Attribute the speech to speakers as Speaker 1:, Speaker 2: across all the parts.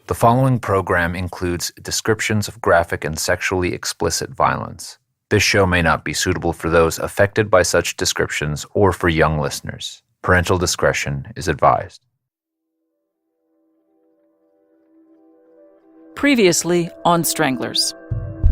Speaker 1: The following program includes descriptions of graphic and sexually explicit violence. This show may not be suitable for those affected by such descriptions or for young listeners. Parental discretion is advised.
Speaker 2: Previously on Stranglers.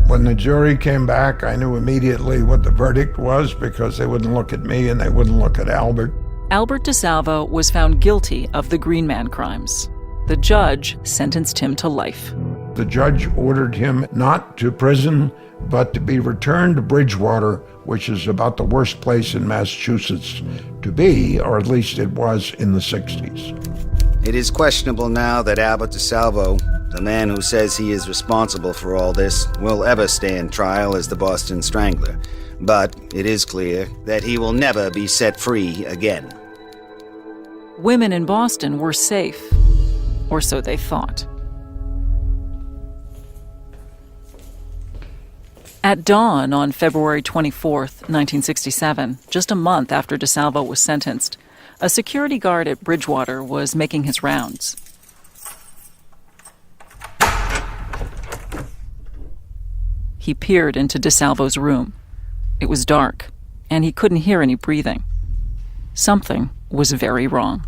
Speaker 3: When the jury came back, I knew immediately what the verdict was because they wouldn't look at me and they wouldn't look at Albert.
Speaker 2: Albert DeSalvo was found guilty of the Green Man crimes. The judge sentenced him to life.
Speaker 3: The judge ordered him not to prison, but to be returned to Bridgewater, which is about the worst place in Massachusetts to be, or at least it was in the 60s.
Speaker 4: It is questionable now that Albert DeSalvo, the man who says he is responsible for all this, will ever stand trial as the Boston Strangler. But it is clear that he will never be set free again.
Speaker 2: Women in Boston were safe, or so they thought. At dawn on February 24th, 1967, just a month after DeSalvo was sentenced, a security guard at Bridgewater was making his rounds. He peered into DeSalvo's room. It was dark, and he couldn't hear any breathing. Something was very wrong.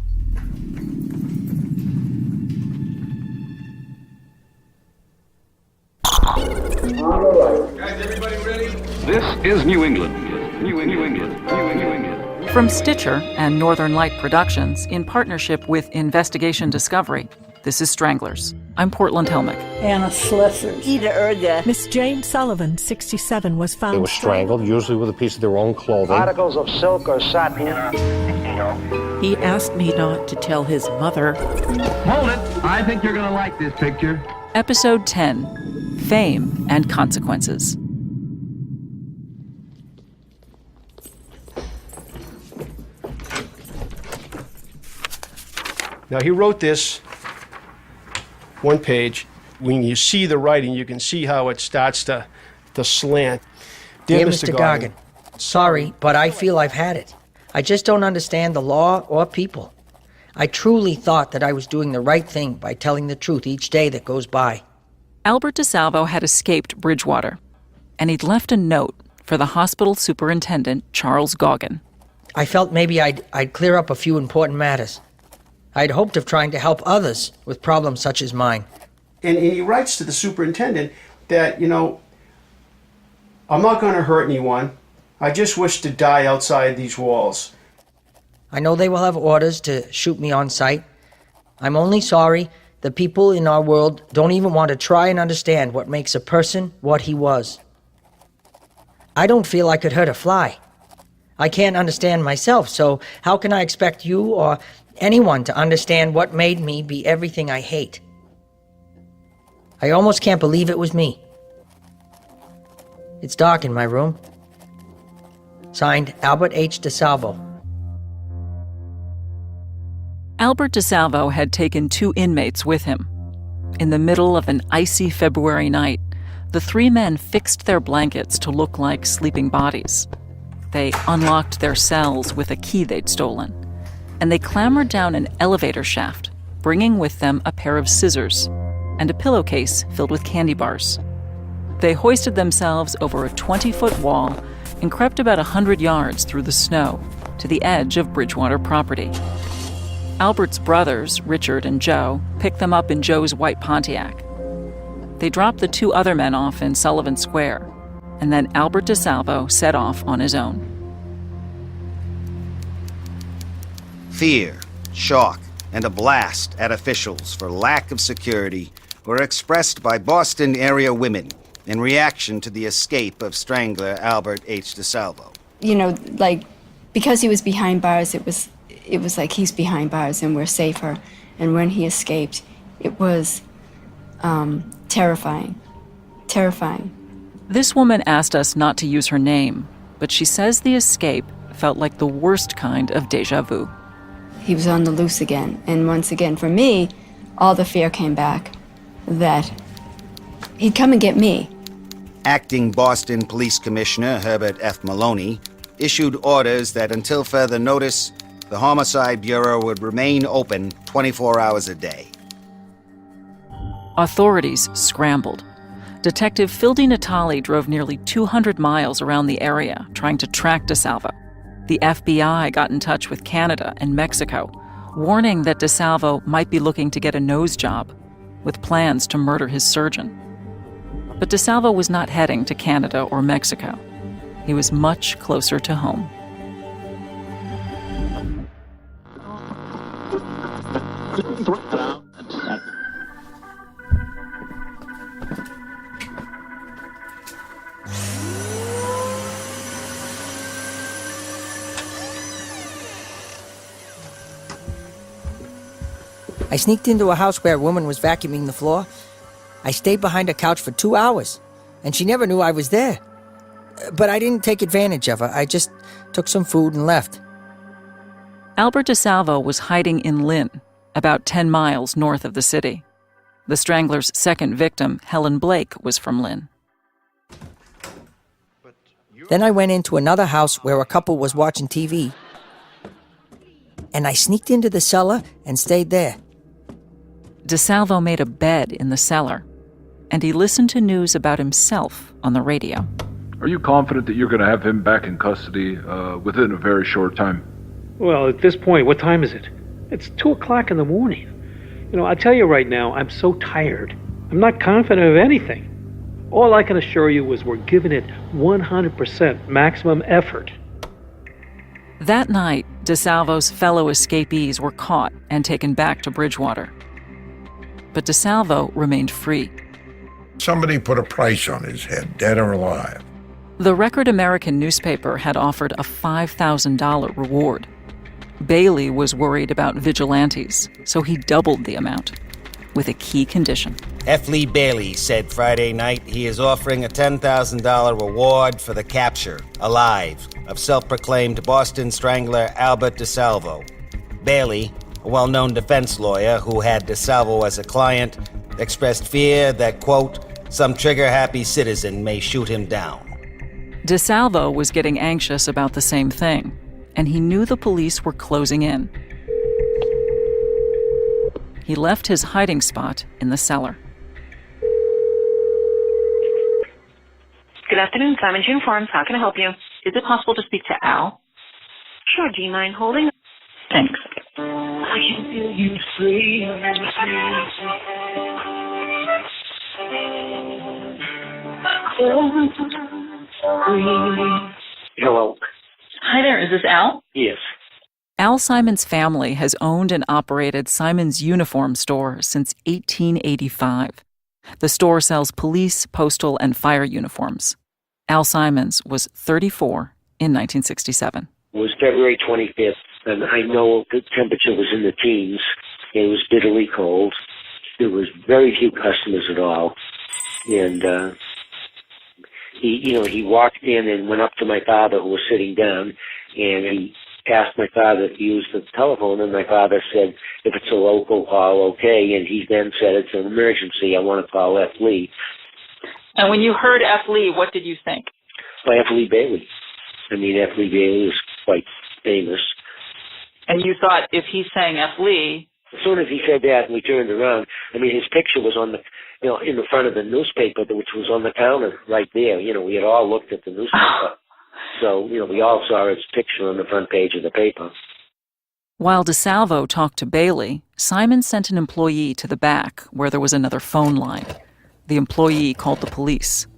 Speaker 5: Guys, everybody ready? This is New England. New England.
Speaker 2: From Stitcher and Northern Light Productions, in partnership with Investigation Discovery, this is Stranglers. I'm Portland Helmich.
Speaker 6: Anna Slessor.
Speaker 7: Ida Erga.
Speaker 8: Miss Jane Sullivan, 67, was found.
Speaker 9: They were strangled, usually with a piece of their own clothing.
Speaker 10: Articles of silk or satin.
Speaker 8: He asked me not to tell his mother.
Speaker 5: Hold it. I think you're going to like this picture.
Speaker 2: Episode 10, Fame and Consequences.
Speaker 11: Now, he wrote this one page. When you see the writing, you can see how it starts to slant.
Speaker 12: Dear Mr. Goggin, sorry, but I feel I've had it. I just don't understand the law or people. I truly thought that I was doing the right thing by telling the truth each day that goes by.
Speaker 2: Albert DeSalvo had escaped Bridgewater, and he'd left a note for the hospital superintendent, Charles Goggin.
Speaker 12: I felt maybe I'd clear up a few important matters. I'd hoped of trying to help others with problems such as mine.
Speaker 11: And he writes to the superintendent that, I'm not going to hurt anyone. I just wish to die outside these walls.
Speaker 12: I know they will have orders to shoot me on sight. I'm only sorry the people in our world don't even want to try and understand what makes a person what he was. I don't feel I could hurt a fly. I can't understand myself, so how can I expect you or anyone to understand what made me be everything I hate? I almost can't believe it was me. It's dark in my room. Signed, Albert H. DeSalvo.
Speaker 2: Albert DeSalvo had taken 2 inmates with him. In the middle of an icy February night, the 3 men fixed their blankets to look like sleeping bodies. They unlocked their cells with a key they'd stolen, and they clambered down an elevator shaft, bringing with them a pair of scissors and a pillowcase filled with candy bars. They hoisted themselves over a 20-foot wall and crept about 100 yards through the snow to the edge of Bridgewater property. Albert's brothers, Richard and Joe, picked them up in Joe's white Pontiac. They dropped the 2 other men off in Sullivan Square, and then Albert DeSalvo set off on his own.
Speaker 4: Fear, shock, and a blast at officials for lack of security were expressed by Boston area women in reaction to the escape of Strangler Albert H. DeSalvo.
Speaker 13: Because he was behind bars, it was like he's behind bars and we're safer. And when he escaped, it was terrifying.
Speaker 2: This woman asked us not to use her name, but she says the escape felt like the worst kind of déjà vu.
Speaker 13: He was on the loose again. And once again, for me, all the fear came back that he'd come and get me.
Speaker 4: Acting Boston Police Commissioner Herbert F. Maloney issued orders that until further notice, the Homicide Bureau would remain open 24 hours a day.
Speaker 2: Authorities scrambled. Detective Phil DiNatale drove nearly 200 miles around the area trying to track DeSalvo. The FBI got in touch with Canada and Mexico, warning that DeSalvo might be looking to get a nose job, with plans to murder his surgeon. But DeSalvo was not heading to Canada or Mexico. He was much closer to home.
Speaker 12: I sneaked into a house where a woman was vacuuming the floor. I stayed behind a couch for 2 hours, and she never knew I was there. But I didn't take advantage of her. I just took some food and left.
Speaker 2: Albert DeSalvo was hiding in Lynn, about 10 miles north of the city. The Stranglers' second victim, Helen Blake, was from Lynn.
Speaker 12: Then I went into another house where a couple was watching TV, and I sneaked into the cellar and stayed there.
Speaker 2: DeSalvo made a bed in the cellar, and he listened to news about himself on the radio.
Speaker 6: Are you confident that you're going to have him back in custody within a very short time?
Speaker 7: Well, at this point, what time is it? It's 2 o'clock in the morning. I'll tell you right now, I'm so tired. I'm not confident of anything. All I can assure you is we're giving it 100% maximum effort.
Speaker 2: That night, DeSalvo's fellow escapees were caught and taken back to Bridgewater. But DeSalvo remained free.
Speaker 3: Somebody put a price on his head, dead or alive.
Speaker 2: The Record American newspaper had offered a $5,000 reward. Bailey was worried about vigilantes, so he doubled the amount, with a key condition.
Speaker 4: F. Lee Bailey said Friday night he is offering a $10,000 reward for the capture, alive, of self-proclaimed Boston Strangler Albert DeSalvo. Bailey, a well-known defense lawyer who had DeSalvo as a client, expressed fear that, quote, some trigger-happy citizen may shoot him down.
Speaker 2: DeSalvo was getting anxious about the same thing, and he knew the police were closing in. He left his hiding spot in the cellar.
Speaker 14: Good afternoon, Simon's Uniforms. How can I help you? Is it possible to speak to Al? Sure, do you mind holding? Thanks. I can feel you free.
Speaker 10: Hello.
Speaker 14: Hi there, is this Al?
Speaker 10: Yes.
Speaker 2: Al Simon's family has owned and operated Simon's Uniform Store since 1885. The store sells police, postal, and fire uniforms. Al Simons was 34 in 1967.
Speaker 10: It was February 25th, and I know the temperature was in the teens. It was bitterly cold. There was very few customers at all. And he walked in and went up to my father, who was sitting down, and he asked my father to use the telephone, and my father said, if it's a local call, okay. And he then said, it's an emergency. I want to call F. Lee.
Speaker 14: And when you heard F. Lee, what did you think?
Speaker 10: By F. Lee Bailey. I mean, F. Lee Bailey is quite famous.
Speaker 14: And you thought, if he's saying F. Lee...
Speaker 10: As soon as he said that and we turned around, I mean, his picture was on the, in the front of the newspaper, which was on the counter right there. We had all looked at the newspaper. So, we all saw his picture on the front page of the paper.
Speaker 2: While DeSalvo talked to Bailey, Simon sent an employee to the back where there was another phone line. The employee called the police.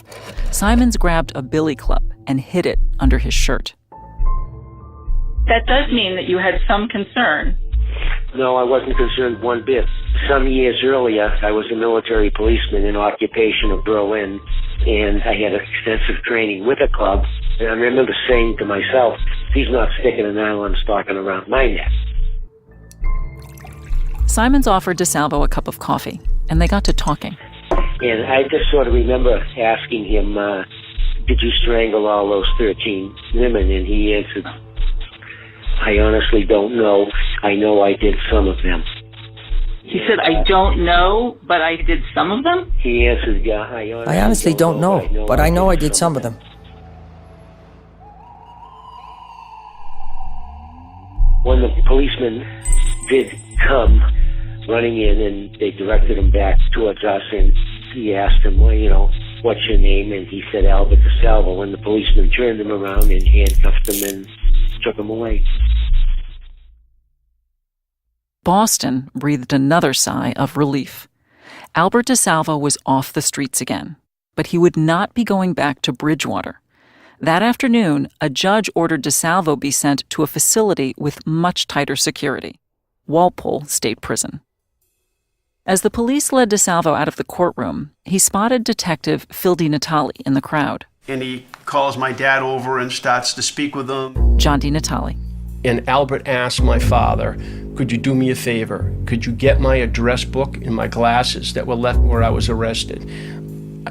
Speaker 2: Simons grabbed a billy club and hid it under his shirt.
Speaker 14: That does mean that you had some concern.
Speaker 10: No, I wasn't concerned one bit. Some years earlier, I was a military policeman in occupation of Berlin, and I had extensive training with a club. And I remember saying to myself, he's not sticking an nylon stocking around my neck.
Speaker 2: Simons offered DeSalvo a cup of coffee, and they got to talking.
Speaker 10: And I just sort of remember asking him, did you strangle all those 13 women? And he answered, I honestly don't know. I know I did some of them.
Speaker 14: He said, I don't know, but I did some of them?
Speaker 10: He answered, yeah,
Speaker 12: I honestly don't know, but I know I did some of them.
Speaker 10: When the policeman did come, running in, and they directed him back towards us, and he asked him, well, what's your name? And he said, Albert DeSalvo, and the policeman turned him around and handcuffed him and took him away.
Speaker 2: Boston breathed another sigh of relief. Albert DeSalvo was off the streets again, but he would not be going back to Bridgewater. That afternoon, a judge ordered DeSalvo be sent to a facility with much tighter security, Walpole State Prison. As the police led DeSalvo out of the courtroom, he spotted Detective Phil DiNatale in the crowd.
Speaker 11: And he calls my dad over and starts to speak with him.
Speaker 2: John DiNatale.
Speaker 15: And Albert asked my father, could you do me a favor? Could you get my address book and my glasses that were left where I was arrested?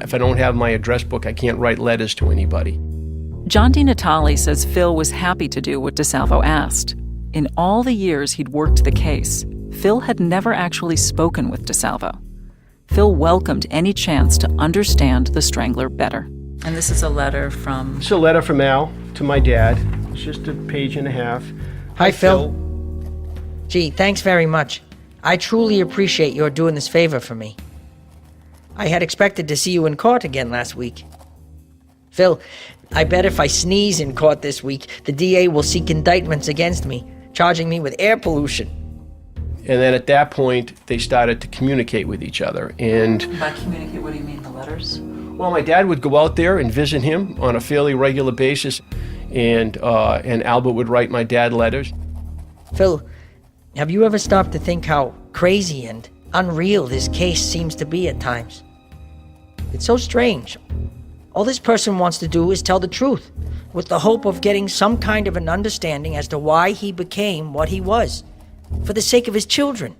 Speaker 15: If I don't have my address book, I can't write letters to anybody.
Speaker 2: John DiNatale says Phil was happy to do what DeSalvo asked. In all the years he'd worked the case, Phil had never actually spoken with DeSalvo. Phil welcomed any chance to understand the Strangler better. And this is a letter from...
Speaker 11: It's a letter from Al to my dad. It's just a page and a half.
Speaker 12: Hi, Phil. Gee, thanks very much. I truly appreciate your doing this favor for me. I had expected to see you in court again last week. Phil, I bet if I sneeze in court this week, the DA will seek indictments against me, charging me with air pollution.
Speaker 15: And then at that point, they started to communicate with each other. And
Speaker 2: by communicate, what do you mean, the letters?
Speaker 15: Well, my dad would go out there and visit him on a fairly regular basis, and Albert would write my dad letters.
Speaker 12: Phil, have you ever stopped to think how crazy and unreal this case seems to be at times? It's so strange. All this person wants to do is tell the truth, with the hope of getting some kind of an understanding as to why he became what he was, for the sake of his children.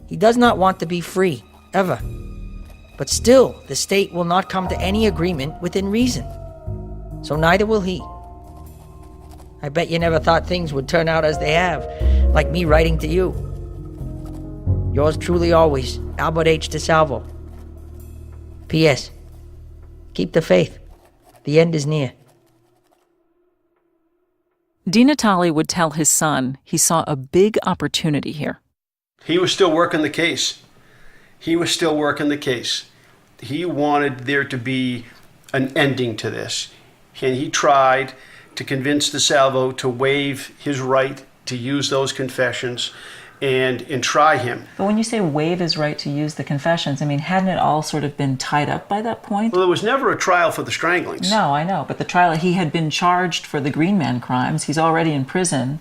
Speaker 12: He does not want to be free, ever. But still, the state will not come to any agreement within reason. So neither will he. I bet you never thought things would turn out as they have, like me writing to you. Yours truly always, Albert H. DeSalvo. P.S. Keep the faith. The end is near.
Speaker 2: DiNatale would tell his son he saw a big opportunity here.
Speaker 11: He was still working the case. He wanted there to be an ending to this. And he tried to convince DeSalvo to waive his right to use those confessions and try him.
Speaker 2: But when you say waive his right to use the confessions, I mean, hadn't it all sort of been tied up by that point?
Speaker 11: Well, there was never a trial for the Stranglings.
Speaker 2: No, I know. But the trial, he had been charged for the Green Man crimes. He's already in prison.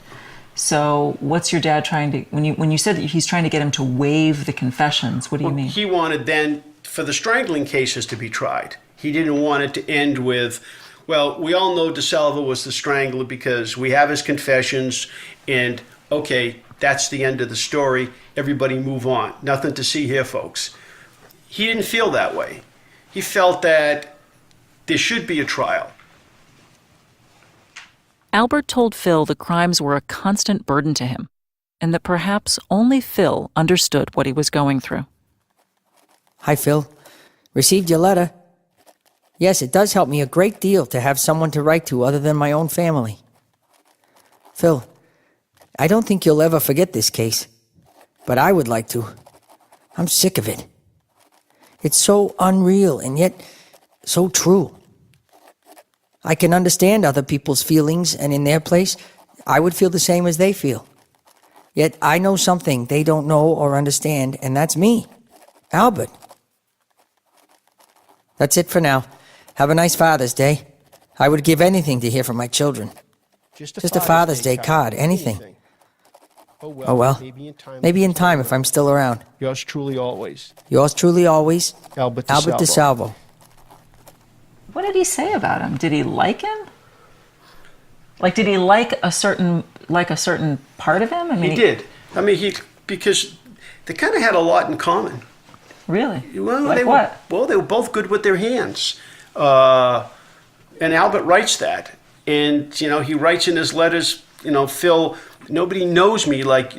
Speaker 2: So what's your dad trying to, when you said that he's trying to get him to waive the confessions, what do you mean?
Speaker 11: He wanted then for the strangling cases to be tried. He didn't want it to end with, well, we all know DeSalvo was the strangler because we have his confessions, and okay, that's the end of the story. Everybody move on. Nothing to see here, folks. He didn't feel that way. He felt that there should be a trial.
Speaker 2: Albert told Phil the crimes were a constant burden to him, and that perhaps only Phil understood what he was going through.
Speaker 12: Hi, Phil. Received your letter. Yes, it does help me a great deal to have someone to write to other than my own family. Phil, I don't think you'll ever forget this case, but I would like to. I'm sick of it. It's so unreal and yet so true. I can understand other people's feelings, and in their place, I would feel the same as they feel. Yet I know something they don't know or understand, and that's me, Albert. That's it for now. Have a nice Father's Day. I would give anything to hear from my children. Just a Father's Day card, anything. Oh well, maybe in time if I'm still around.
Speaker 15: Yours truly always.
Speaker 12: Yours truly always,
Speaker 15: Albert
Speaker 12: DeSalvo.
Speaker 2: What did he say about him? Did he like him? Like, did he like a certain part of him? I mean,
Speaker 11: he did. I mean, because they kind of had a lot in common.
Speaker 2: Really?
Speaker 11: Well,
Speaker 2: like what?
Speaker 11: They were both good with their hands. And Albert writes that. And, he writes in his letters, Phil, nobody knows me like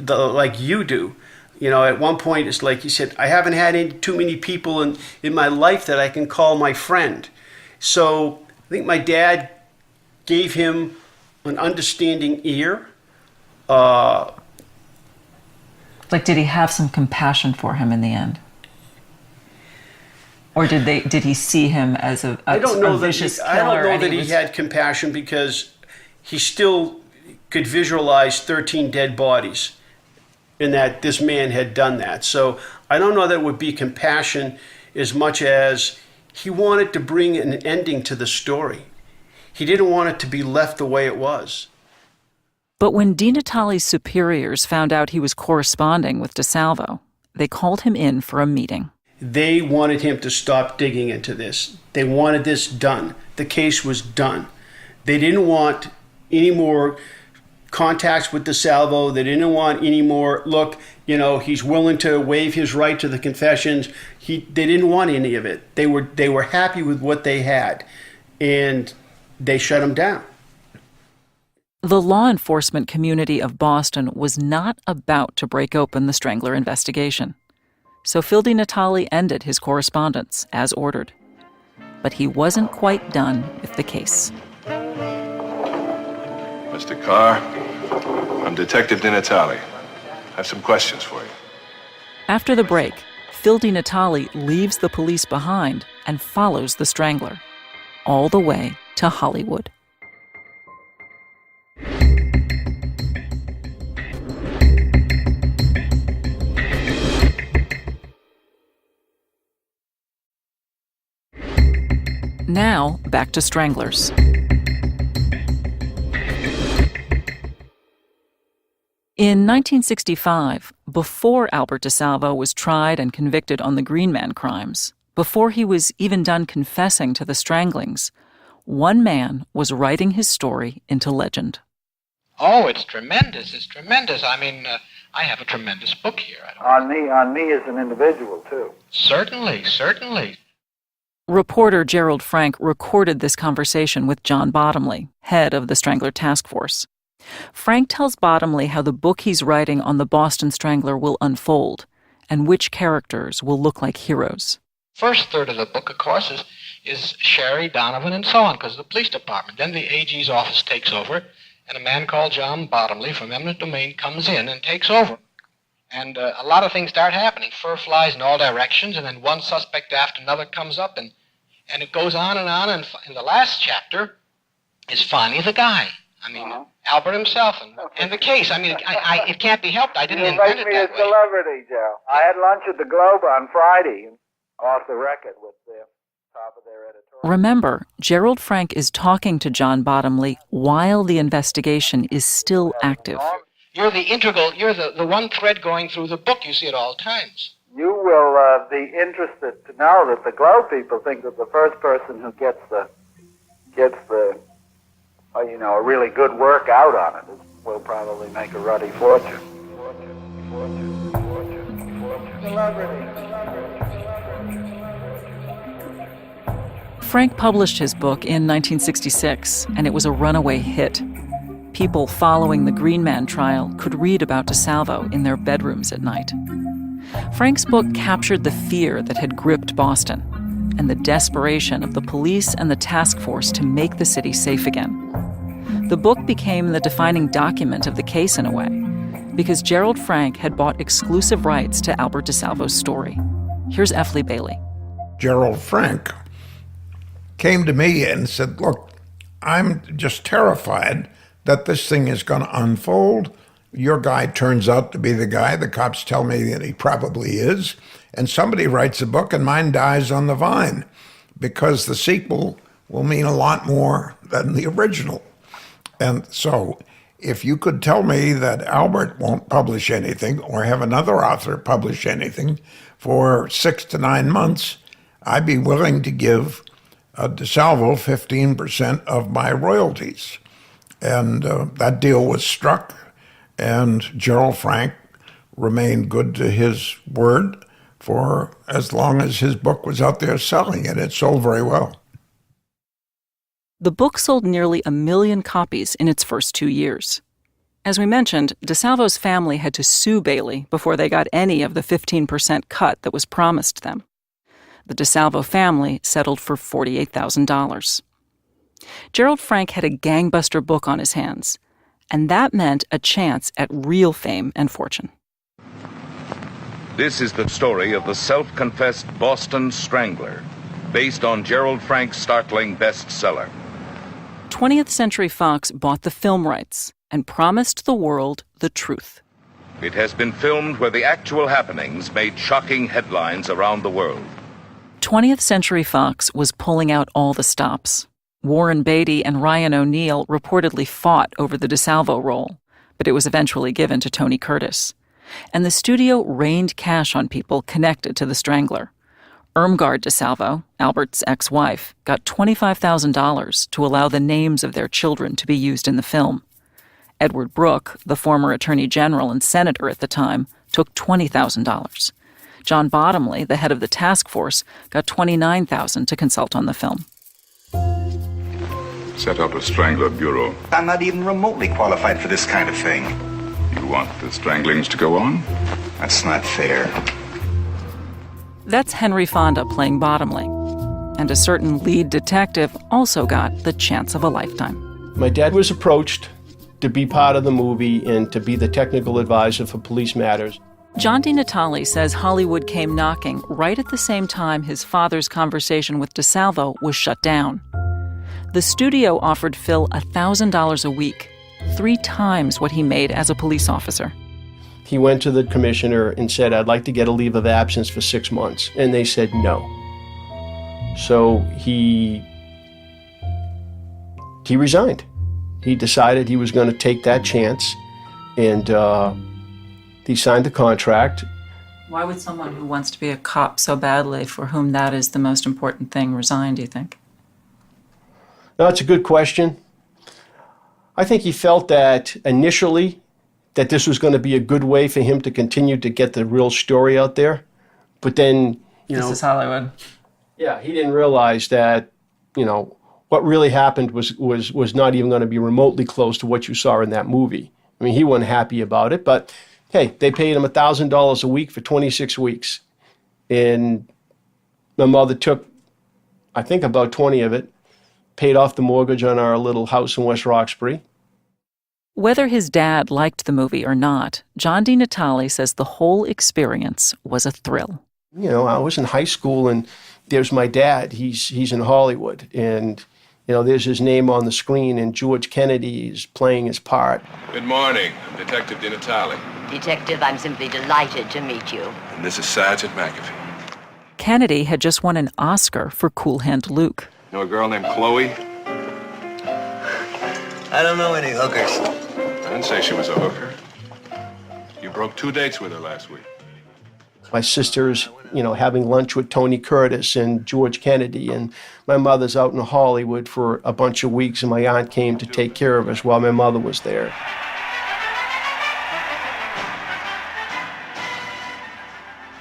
Speaker 11: you do. At one point, it's like he said, I haven't had too many people in my life that I can call my friend. So I think my dad gave him an understanding ear.
Speaker 2: Like, did he have some compassion for him in the end? Or did he see him as a vicious killer?
Speaker 11: I don't know that he had compassion, because he still could visualize 13 dead bodies, and that this man had done that. So I don't know that it would be compassion as much as he wanted to bring an ending to the story. He didn't want it to be left the way it was.
Speaker 2: But when DiNatale's superiors found out he was corresponding with DeSalvo, they called him in for a meeting.
Speaker 11: They wanted him to stop digging into this. They wanted this done. The case was done. They didn't want any more contacts with DeSalvo. They didn't want any more, look, he's willing to waive his right to the confessions. They didn't want any of it. They were happy with what they had, and they shut him down.
Speaker 2: The law enforcement community of Boston was not about to break open the Strangler investigation. So Phil DiNatale ended his correspondence as ordered. But he wasn't quite done with the case.
Speaker 16: Mr. Carr, I'm Detective DiNatale. I have some questions for you.
Speaker 2: After the break, Phil DiNatale leaves the police behind and follows the Strangler, all the way to Hollywood. Now, back to Stranglers. In 1965, before Albert DeSalvo was tried and convicted on the Green Man crimes, before he was even done confessing to the Stranglings, one man was writing his story into legend.
Speaker 17: Oh, it's tremendous. It's tremendous. I mean, I have a tremendous book here.
Speaker 18: On me as an individual, too.
Speaker 17: Certainly, certainly.
Speaker 2: Reporter Gerald Frank recorded this conversation with John Bottomley, head of the Strangler Task Force. Frank tells Bottomley how the book he's writing on the Boston Strangler will unfold, and which characters will look like heroes.
Speaker 17: First third of the book, of course, is Sherry, Donovan, and so on, because of the police department. Then the AG's office takes over, and a man called John Bottomley from eminent domain comes in and takes over. And a lot of things start happening. Fur flies in all directions, and then one suspect after another comes up, and it goes on, and the last chapter is finally the guy. I mean, Albert himself, and the case. I mean, it can't be helped. I didn't invent it that way.
Speaker 18: You make me a celebrity, Joe. I had lunch at the Globe on Friday, off the record with the top of their editorial.
Speaker 2: Remember, Gerald Frank is talking to John Bottomley while the investigation is still active.
Speaker 17: You're the one thread going through the book. You see at all times.
Speaker 18: You will be interested to know that the Globe people think that the first person who gets the a really good work out on it will probably make a ruddy fortune.
Speaker 2: Frank published his book in 1966, and it was a runaway hit. People following the Green Man trial could read about DeSalvo in their bedrooms at night. Frank's book captured the fear that had gripped Boston and the desperation of the police and the task force to make the city safe again. The book became the defining document of the case in a way, because Gerald Frank had bought exclusive rights to Albert DeSalvo's story. Here's F. Lee Bailey.
Speaker 3: Gerald Frank came to me and said, look, I'm just terrified that this thing is going to unfold. Your guy turns out to be the guy. The cops tell me that he probably is. And somebody writes a book and mine dies on the vine, because the sequel will mean a lot more than the original. And so if you could tell me that Albert won't publish anything or have another author publish anything for 6 to 9 months, I'd be willing to give DeSalvo 15% of my royalties. And that deal was struck, and Gerald Frank remained good to his word for as long as his book was out there selling, and it sold very well.
Speaker 2: The book sold nearly 1 million copies in its first 2 years. As we mentioned, DeSalvo's family had to sue Bailey before they got any of the 15% cut that was promised them. The DeSalvo family settled for $48,000. Gerald Frank had a gangbuster book on his hands, and that meant a chance at real fame and fortune.
Speaker 19: This is the story of the self-confessed Boston Strangler, based on Gerald Frank's startling bestseller.
Speaker 2: 20th Century Fox bought the film rights and promised the world the truth.
Speaker 19: It has been filmed where the actual happenings made shocking headlines around the world.
Speaker 2: 20th Century Fox was pulling out all the stops. Warren Beatty and Ryan O'Neal reportedly fought over the DeSalvo role, but it was eventually given to Tony Curtis. And the studio rained cash on people connected to the Strangler. Irmgard DeSalvo, Albert's ex-wife, got $25,000 to allow the names of their children to be used in the film. Edward Brooke, the former Attorney General and Senator at the time, took $20,000. John Bottomley, the head of the task force, got $29,000 to consult on the film.
Speaker 16: Set up a Strangler Bureau.
Speaker 20: I'm not even remotely qualified for this kind of thing.
Speaker 16: You want the Stranglings to go on?
Speaker 20: That's not fair.
Speaker 2: That's Henry Fonda playing Bottomley. And a certain lead detective also got the chance of a lifetime.
Speaker 15: My dad was approached to be part of the movie and to be the technical advisor for police matters.
Speaker 2: John DiNatale says Hollywood came knocking right at the same time his father's conversation with DeSalvo was shut down. The studio offered Phil $1,000 a week, 3 times what he made as a police officer.
Speaker 15: He went to the commissioner and said, I'd like to get a leave of absence for 6 months. And they said no. So he resigned. He decided he was going to take that chance, and he signed the contract.
Speaker 2: Why would someone who wants to be a cop so badly, for whom that is the most important thing, resign, do you think?
Speaker 15: No, it's a good question. I think he felt that initially that this was going to be a good way for him to continue to get the real story out there. But then,
Speaker 2: This is Hollywood.
Speaker 15: Yeah, he didn't realize that, what really happened was not even going to be remotely close to what you saw in that movie. I mean, he wasn't happy about it, but hey, they paid him $1,000 a week for 26 weeks. And my mother took, I think, about 20 of it, paid off the mortgage on our little house in West Roxbury.
Speaker 2: Whether his dad liked the movie or not, John DiNatale says the whole experience was a thrill.
Speaker 15: I was in high school, and there's my dad. He's in Hollywood, and there's his name on the screen, and George Kennedy is playing his part.
Speaker 16: Good morning. I'm Detective DiNatale.
Speaker 21: Detective, I'm simply delighted to meet you.
Speaker 16: And this is Sergeant McAfee.
Speaker 2: Kennedy had just won an Oscar for Cool Hand Luke.
Speaker 16: Know a girl named Chloe?
Speaker 22: I don't know any hookers.
Speaker 16: I didn't say she was a hooker. You broke 2 dates with her last week.
Speaker 15: My sister's, having lunch with Tony Curtis and George Kennedy, and my mother's out in Hollywood for a bunch of weeks, and my aunt came to take care of us while my mother was there.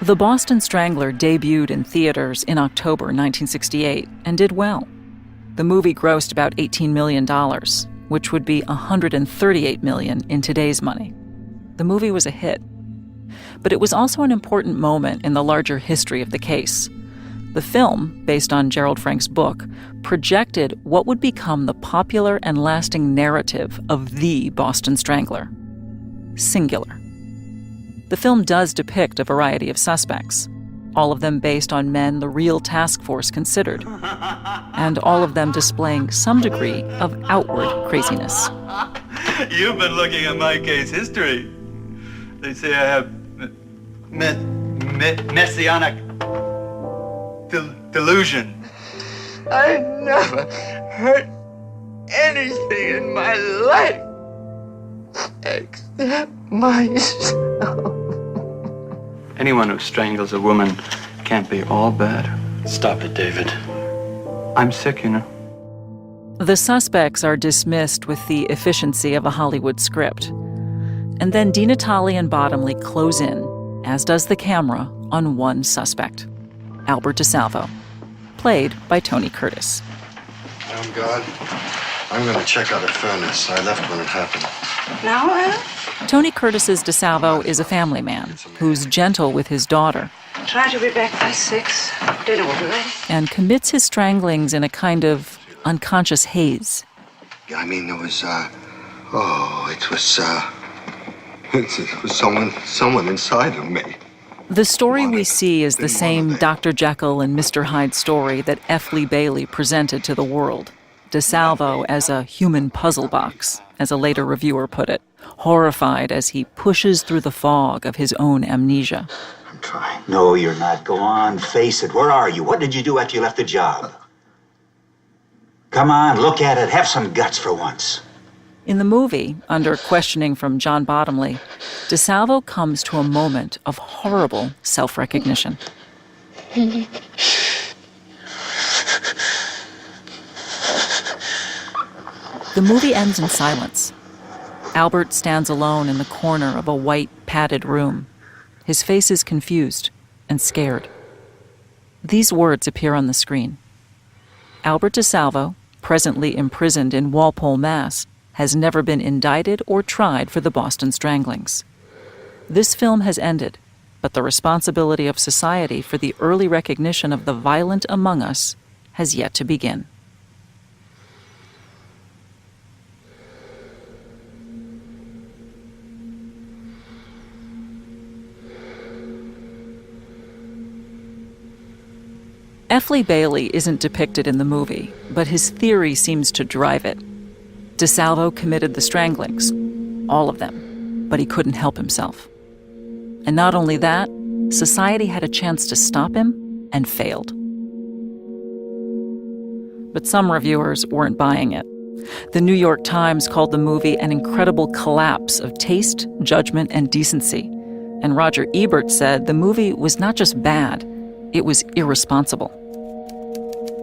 Speaker 2: The Boston Strangler debuted in theaters in October 1968 and did well. The movie grossed about $18 million, which would be $138 million in today's money. The movie was a hit. But it was also an important moment in the larger history of the case. The film, based on Gerald Frank's book, projected what would become the popular and lasting narrative of the Boston Strangler. Singular. The film does depict a variety of suspects, all of them based on men the real task force considered, and all of them displaying some degree of outward craziness.
Speaker 22: You've been looking at my case history. They say I have messianic delusion.
Speaker 21: I never hurt anything in my life except myself.
Speaker 22: Anyone who strangles a woman can't be all bad. Stop it, David. I'm sick,
Speaker 2: The suspects are dismissed with the efficiency of a Hollywood script. And then DiNatale and Bottomley close in, as does the camera, on one suspect, Albert DeSalvo, played by Tony Curtis.
Speaker 23: Oh, God. I'm going to check out a furnace. I left when it happened.
Speaker 13: Now, Al?
Speaker 2: Tony Curtis's DeSalvo is a family man who's gentle with his daughter.
Speaker 13: Try to be back by 6. Dinner will be ready.
Speaker 2: And commits his stranglings in a kind of unconscious haze.
Speaker 23: I mean, there was, it was someone inside of me.
Speaker 2: The story we see is the same Dr. Jekyll and Mr. Hyde story that F. Lee Bailey presented to the world. DeSalvo as a human puzzle box, as a later reviewer put it, horrified as he pushes through the fog of his own amnesia.
Speaker 20: I'm trying. No, you're not. Go on, face it. Where are you? What did you do after you left the job? Come on, look at it. Have some guts for once.
Speaker 2: In the movie, under questioning from John Bottomley, DeSalvo comes to a moment of horrible self-recognition. The movie ends in silence. Albert stands alone in the corner of a white, padded room. His face is confused and scared. These words appear on the screen. Albert DeSalvo, presently imprisoned in Walpole, Mass., has never been indicted or tried for the Boston Stranglings. This film has ended, but the responsibility of society for the early recognition of the violent among us has yet to begin. F. Lee Bailey isn't depicted in the movie, but his theory seems to drive it. DeSalvo committed the Stranglings, all of them, but he couldn't help himself. And not only that, society had a chance to stop him and failed. But some reviewers weren't buying it. The New York Times called the movie an incredible collapse of taste, judgment, and decency. And Roger Ebert said the movie was not just bad, it was irresponsible.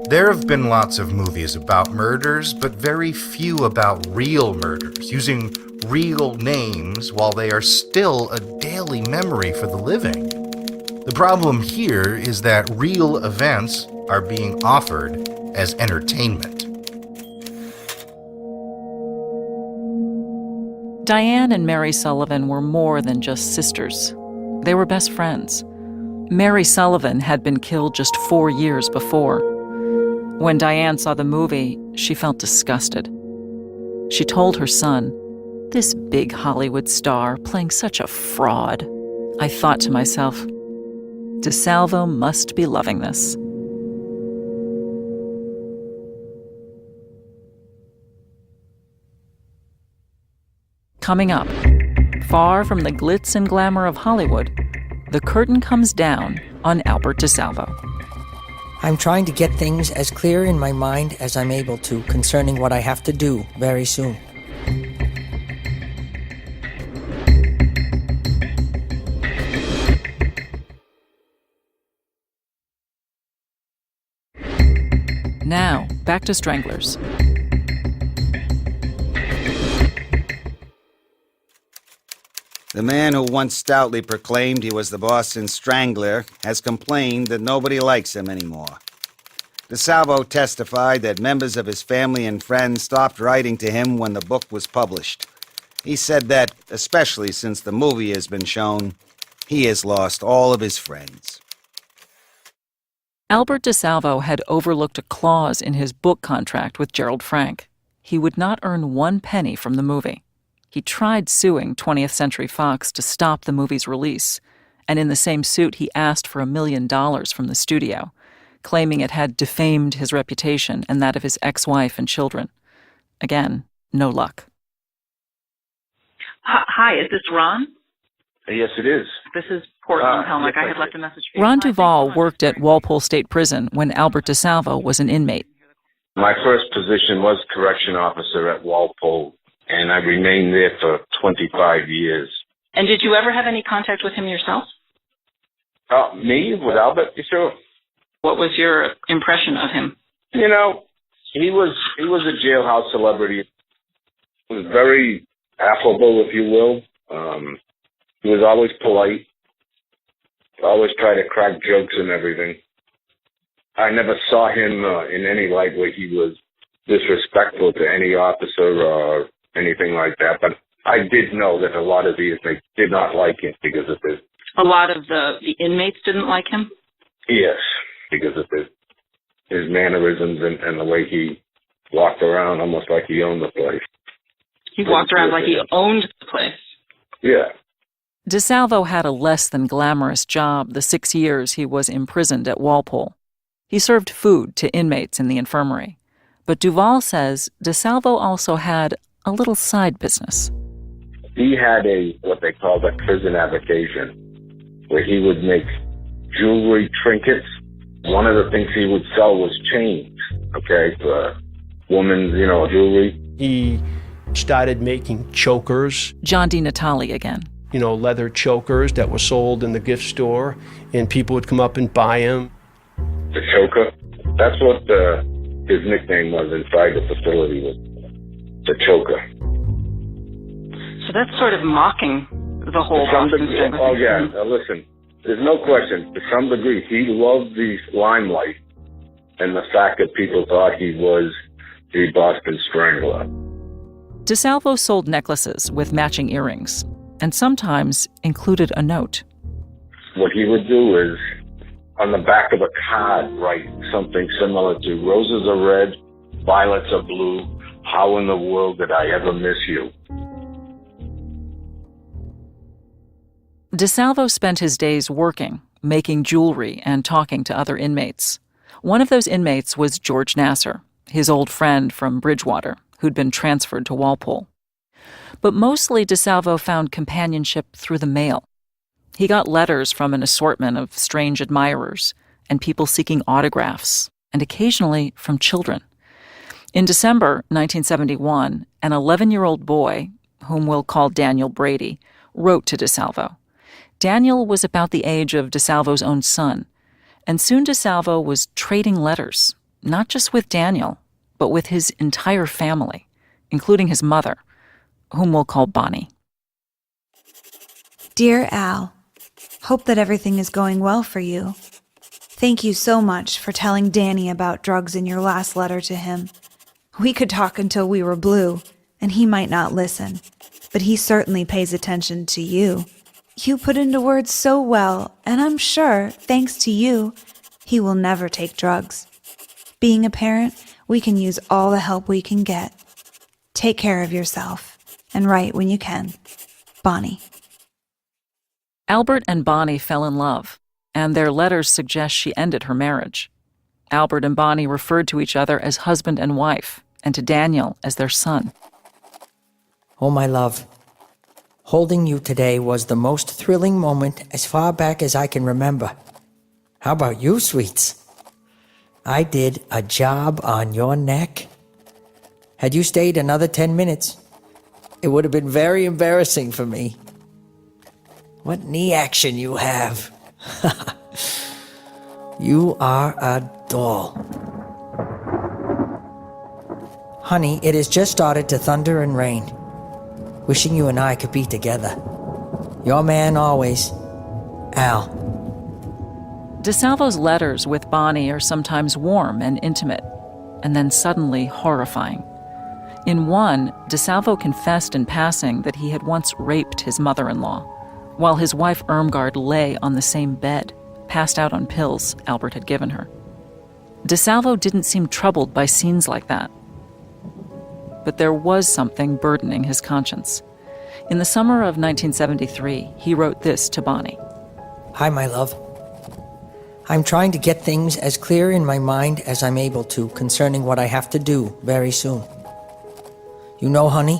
Speaker 1: There have been lots of movies about murders, but very few about real murders, using real names while they are still a daily memory for the living. The problem here is that real events are being offered as entertainment.
Speaker 2: Diane and Mary Sullivan were more than just sisters. They were best friends. Mary Sullivan had been killed just 4 years before. When Diane saw the movie, she felt disgusted. She told her son, "This big Hollywood star playing such a fraud." I thought to myself, DeSalvo must be loving this. Coming up, far from the glitz and glamour of Hollywood, the curtain comes down on Albert DeSalvo.
Speaker 12: I'm trying to get things as clear in my mind as I'm able to concerning what I have to do very soon.
Speaker 2: Now, back to Stranglers.
Speaker 4: The man who once stoutly proclaimed he was the Boston Strangler has complained that nobody likes him anymore. DeSalvo testified that members of his family and friends stopped writing to him when the book was published. He said that, especially since the movie has been shown, he has lost all of his friends.
Speaker 2: Albert DeSalvo had overlooked a clause in his book contract with Gerald Frank. He would not earn 1 penny from the movie. He tried suing 20th Century Fox to stop the movie's release, and in the same suit he asked for $1 million from the studio, claiming it had defamed his reputation and that of his ex-wife and children. Again, no luck.
Speaker 14: Hi, is this Ron?
Speaker 8: Yes, it is.
Speaker 14: This is Portland Helmich.
Speaker 8: Yes,
Speaker 14: I had left a message for you.
Speaker 2: Ron Duvall worked at Walpole State Prison when Albert DeSalvo was an inmate.
Speaker 8: My first position was correction officer at Walpole, and I remained there for 25 years.
Speaker 14: And did you ever have any contact with him yourself?
Speaker 8: Me? With Albert? Sure.
Speaker 14: What was your impression of him?
Speaker 8: You know, he was a jailhouse celebrity. He was very affable, if you will. He was always polite. Always tried to crack jokes and everything. I never saw him in any light where he was disrespectful to any officer or anything like that. But I did know that a lot of the inmates did not like him because of this.
Speaker 14: A lot of the inmates didn't like him?
Speaker 8: Yes, because of his mannerisms and the way he walked around almost like he owned the place.
Speaker 14: He walked around like he owned the place?
Speaker 8: Yeah.
Speaker 2: DeSalvo had a less than glamorous job the 6 years he was imprisoned at Walpole. He served food to inmates in the infirmary. But Duval says DeSalvo also had a little side business.
Speaker 8: He had what they called a prison avocation, where he would make jewelry trinkets. One of the things he would sell was chains, okay, for women's, jewelry.
Speaker 15: He started making chokers.
Speaker 2: John DiNatale again.
Speaker 15: Leather chokers that were sold in the gift store, and people would come up and buy them.
Speaker 8: The choker, that's what his nickname was inside the facility, was the choker.
Speaker 14: So that's sort of mocking the whole Boston Strangler.
Speaker 8: Oh, yeah. Now, listen, there's no question. To some degree, he loved the limelight and the fact that people thought he was the Boston Strangler.
Speaker 2: DeSalvo sold necklaces with matching earrings and sometimes included a note.
Speaker 8: What he would do is, on the back of a card, write something similar to, roses are red, violets are blue, how in the world did I ever miss you?
Speaker 2: DeSalvo spent his days working, making jewelry, and talking to other inmates. One of those inmates was George Nasser, his old friend from Bridgewater, who'd been transferred to Walpole. But mostly DeSalvo found companionship through the mail. He got letters from an assortment of strange admirers and people seeking autographs, and occasionally from children. In December 1971, an 11-year-old boy, whom we'll call Daniel Brady, wrote to DeSalvo. Daniel was about the age of DeSalvo's own son, and soon DeSalvo was trading letters, not just with Daniel, but with his entire family, including his mother, whom we'll call Bonnie.
Speaker 5: Dear Al, hope that everything is going well for you. Thank you so much for telling Danny about drugs in your last letter to him. We could talk until we were blue, and he might not listen, but he certainly pays attention to you. You put into words so well, and I'm sure, thanks to you, he will never take drugs. Being a parent, we can use all the help we can get. Take care of yourself, and write when you can. Bonnie.
Speaker 2: Albert and Bonnie fell in love, and their letters suggest she ended her marriage. Albert and Bonnie referred to each other as husband and wife, and to Daniel as their son.
Speaker 12: Oh, my love. Holding you today was the most thrilling moment as far back as I can remember. How about you, sweets? I did a job on your neck. Had you stayed another 10 minutes, it would have been very embarrassing for me. What knee action you have. You are a doll. Honey, it has just started to thunder and rain. Wishing you and I could be together. Your man always, Al.
Speaker 2: DeSalvo's letters with Bonnie are sometimes warm and intimate, and then suddenly horrifying. In one, DeSalvo confessed in passing that he had once raped his mother-in-law, while his wife Irmgard lay on the same bed, passed out on pills Albert had given her. DeSalvo didn't seem troubled by scenes like that. But there was something burdening his conscience. In the summer of 1973, he wrote this to Bonnie.
Speaker 12: Hi, my love. I'm trying to get things as clear in my mind as I'm able to concerning what I have to do very soon. You know, honey,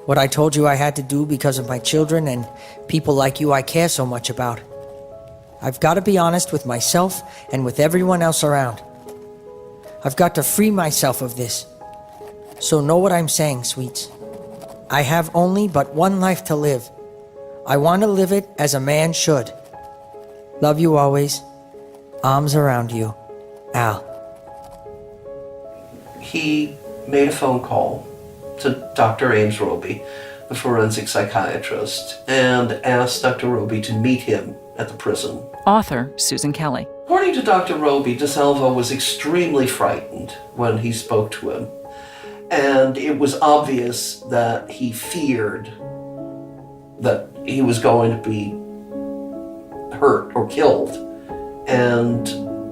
Speaker 12: what I told you I had to do because of my children and people like you I care so much about. I've got to be honest with myself and with everyone else around. I've got to free myself of this. So know what I'm saying, sweets. I have only but one life to live. I want to live it as a man should. Love you always. Arms around you. Al.
Speaker 6: He made a phone call to Dr. Ames Roby, the forensic psychiatrist, and asked Dr. Roby to meet him at the prison.
Speaker 2: Author Susan Kelly.
Speaker 6: According to Dr. Roby, DeSalvo was extremely frightened when he spoke to him. And it was obvious that he feared that he was going to be hurt or killed. And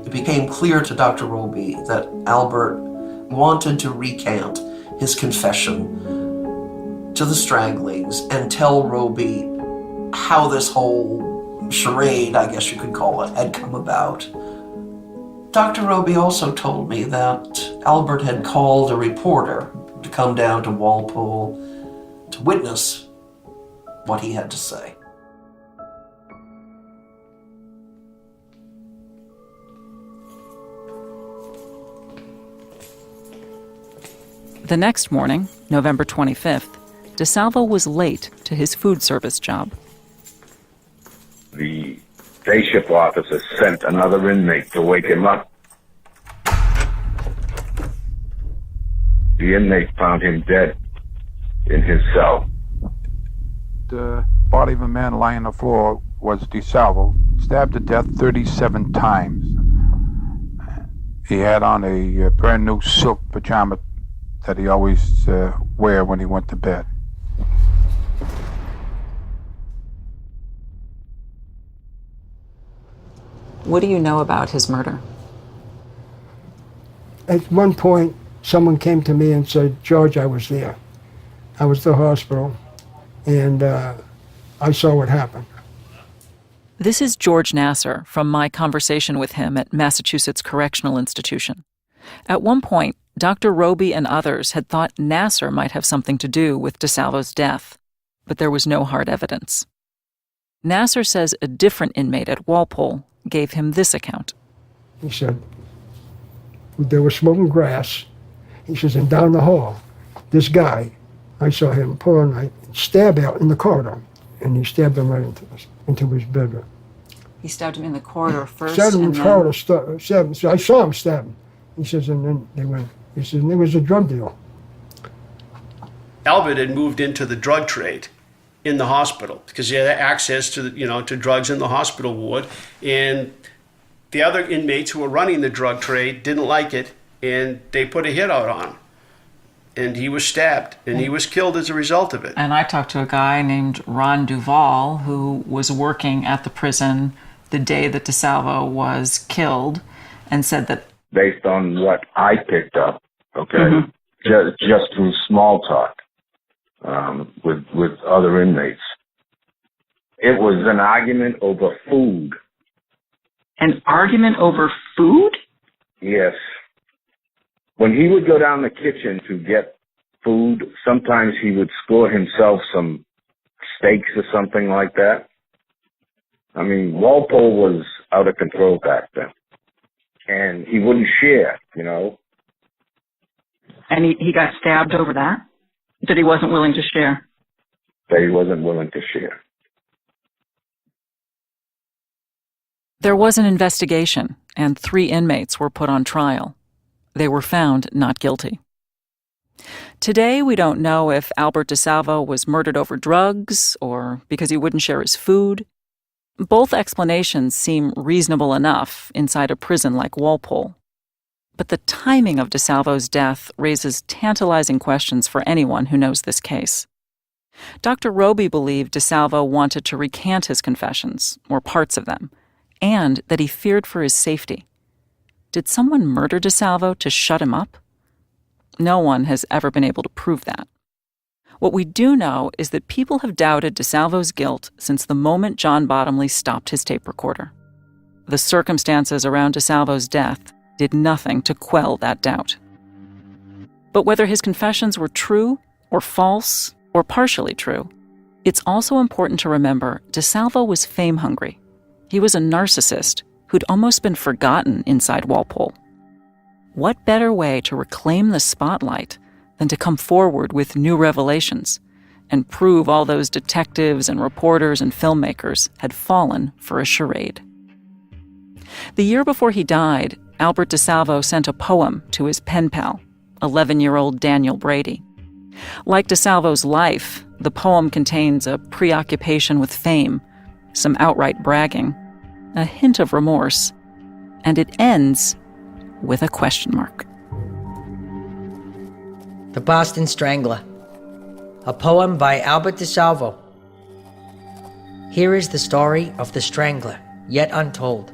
Speaker 6: it became clear to Dr. Roby that Albert wanted to recant his confession to the Stranglings and tell Roby how this whole charade, I guess you could call it, had come about. Dr. Roby also told me that Albert had called a reporter to come down to Walpole to witness what he had to say.
Speaker 2: The next morning, November 25th, DeSalvo was late to his food service job.
Speaker 8: The day shift officer sent another inmate to wake him up. The inmate found him dead in his cell.
Speaker 3: The body of a man lying on the floor was DeSalvo, stabbed to death 37 times. He had on a brand new silk pajama that he always wear when he went to bed.
Speaker 2: What do you know about his murder?
Speaker 7: At one point, someone came to me and said, George, I was there. I was at the hospital, and I saw what happened.
Speaker 2: This is George Nasser from my conversation with him at Massachusetts Correctional Institution. At one point, Dr. Roby and others had thought Nasser might have something to do with DeSalvo's death, but there was no hard evidence. Nasser says a different inmate at Walpole gave him this account.
Speaker 7: He said, they were smoking grass. He says, and down the hall, this guy, I saw him pull a knife and stab out in the corridor, and he stabbed him right into his bedroom.
Speaker 2: He stabbed him in the corridor first,
Speaker 7: Stabbed him in the corridor, stabbed him. So I saw him stab him. He says, and then they went. He says, and there was a drug deal.
Speaker 11: Albert had moved into the drug trade in the hospital because he had access to, to drugs in the hospital ward. And the other inmates who were running the drug trade didn't like it, and they put a hit out on him. And he was stabbed, and he was killed as a result of it.
Speaker 2: And I talked to a guy named Ron Duvall who was working at the prison the day that DeSalvo was killed and said that
Speaker 8: Based on what I picked up, okay, just through small talk with other inmates, it was an argument over food.
Speaker 14: An argument over food?
Speaker 8: Yes. When he would go down the kitchen to get food, sometimes he would score himself some steaks or something like that. I mean, Walpole was out of control back then. And he wouldn't share,
Speaker 14: And he got stabbed over that? That he wasn't willing to share?
Speaker 8: That he wasn't willing to share.
Speaker 2: there was an investigation, and 3 inmates were put on trial. They were found not guilty. Today, we don't know if Albert DeSalvo was murdered over drugs or because he wouldn't share his food. Both explanations seem reasonable enough inside a prison like Walpole. But the timing of DeSalvo's death raises tantalizing questions for anyone who knows this case. Dr. Roby believed DeSalvo wanted to recant his confessions, or parts of them, and that he feared for his safety. Did someone murder DeSalvo to shut him up? No one has ever been able to prove that. What we do know is that people have doubted DeSalvo's guilt since the moment John Bottomley stopped his tape recorder. The circumstances around DeSalvo's death did nothing to quell that doubt. But whether his confessions were true or false or partially true, it's also important to remember DeSalvo was fame-hungry. He was a narcissist who'd almost been forgotten inside Walpole. What better way to reclaim the spotlight than to come forward with new revelations and prove all those detectives and reporters and filmmakers had fallen for a charade? The year before he died, Albert DeSalvo sent a poem to his pen pal, 11-year-old Daniel Brady. Like DeSalvo's life, the poem contains a preoccupation with fame, some outright bragging, a hint of remorse, and it ends with a question mark.
Speaker 12: The Boston Strangler, a poem by Albert DeSalvo. Here is the story of the Strangler, yet untold.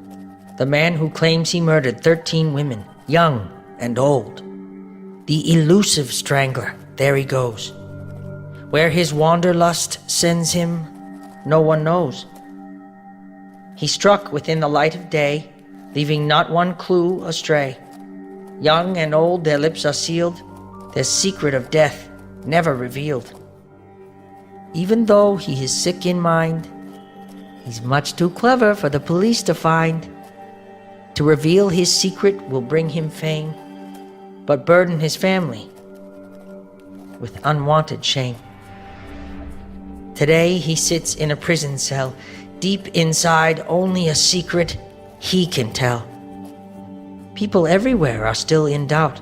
Speaker 12: The man who claims he murdered 13 women, young and old. The elusive Strangler, there he goes. Where his wanderlust sends him, no one knows. He struck within the light of day, leaving not one clue astray. Young and old, their lips are sealed, their secret of death never revealed. Even though he is sick in mind, he's much too clever for the police to find. To reveal his secret will bring him fame, but burden his family with unwanted shame. Today he sits in a prison cell. Deep inside, only a secret he can tell. People everywhere are still in doubt.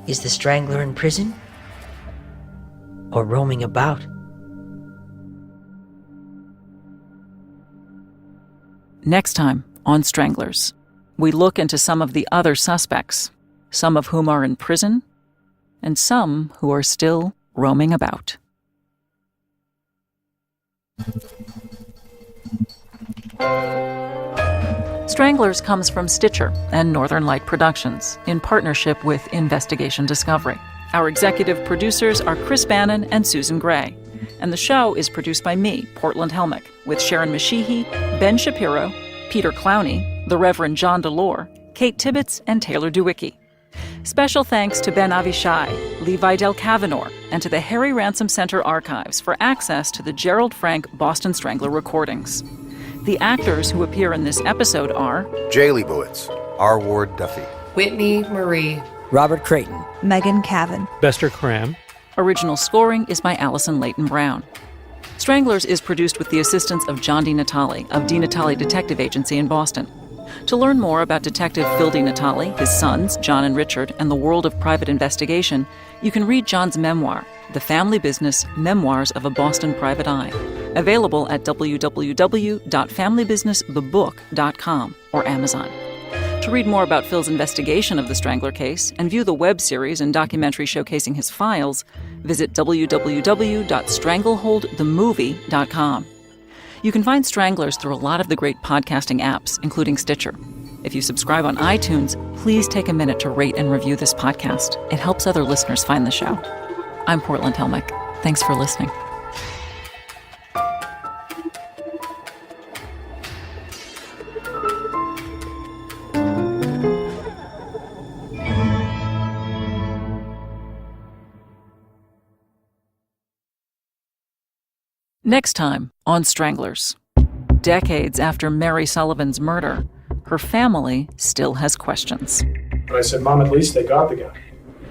Speaker 12: Is the Strangler in prison or roaming about?
Speaker 2: Next time on Stranglers, we look into some of the other suspects, some of whom are in prison, and some who are still roaming about. Stranglers comes from Stitcher and Northern Light Productions in partnership with Investigation Discovery. Our executive producers are Chris Bannon and Susan Gray, and the show is produced by me, Portland Helmich, with Sharon Mashihi, Ben Shapiro, Peter Clowney, the Reverend John DeLore, Kate Tibbetts, and Taylor DeWicki. Special thanks to Ben Avishai, Levi Del Cavanor, and to the Harry Ransom Center Archives for access to the Gerald Frank Boston Strangler recordings. The actors who appear in this episode are
Speaker 1: Jay Leibowitz, R. Ward Duffy,
Speaker 9: Whitney Marie,
Speaker 12: Robert Creighton,
Speaker 5: Megan Cavan,
Speaker 10: Bester Cram.
Speaker 2: Original scoring is by Allison Leighton Brown. Stranglers is produced with the assistance of John DiNatale of DiNatale Detective Agency in Boston. To learn more about Detective Phil DiNatale, his sons, John and Richard, and the world of private investigation, you can read John's memoir, The Family Business Memoirs of a Boston Private Eye, available at www.familybusinessthebook.com or Amazon. To read more about Phil's investigation of the Strangler case and view the web series and documentary showcasing his files, visit www.strangleholdthemovie.com. You can find Stranglers through a lot of the great podcasting apps, including Stitcher. If you subscribe on iTunes, please take a minute to rate and review this podcast. It helps other listeners find the show. I'm Portland Helmich. Thanks for listening. Next time on Stranglers. Decades after Mary Sullivan's murder, her family still has questions.
Speaker 17: But I said, Mom, at least they got the guy.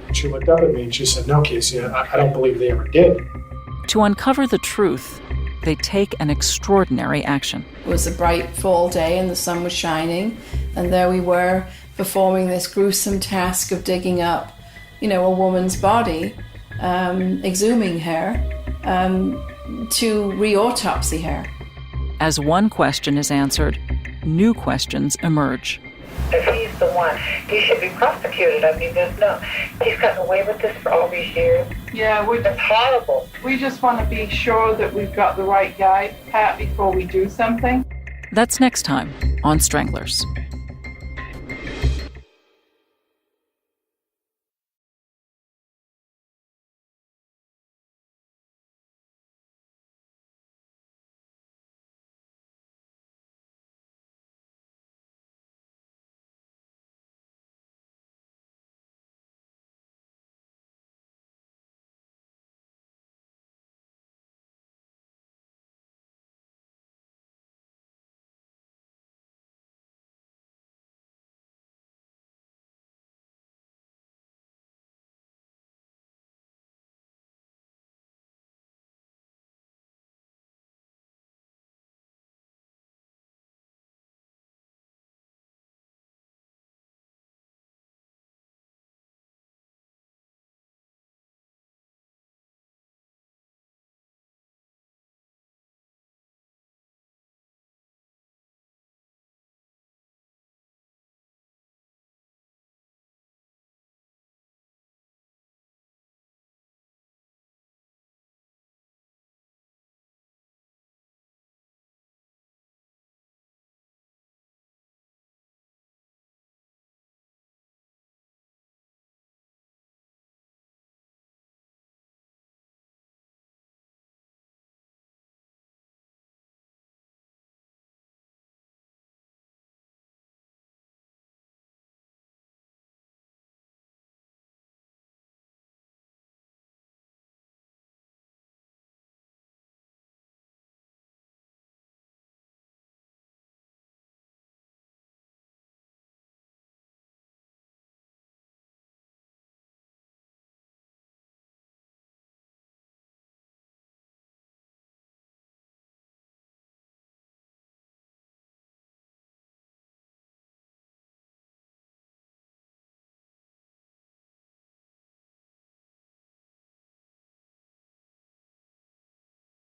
Speaker 17: And she looked up at me and she said, no, Casey, I don't believe they ever did.
Speaker 2: To uncover the truth, they take an extraordinary action.
Speaker 9: It was a bright fall day and the sun was shining, and there we were performing this gruesome task of digging up, a woman's body, exhuming her, to re-autopsy her.
Speaker 2: As one question is answered, new questions emerge.
Speaker 24: If he's the one, he should be prosecuted. I mean, he's gotten away with this for all these years.
Speaker 25: Yeah,
Speaker 24: It's horrible.
Speaker 25: we just want to be sure that we've got the right guy, Pat, before we do something.
Speaker 2: That's next time on Stranglers.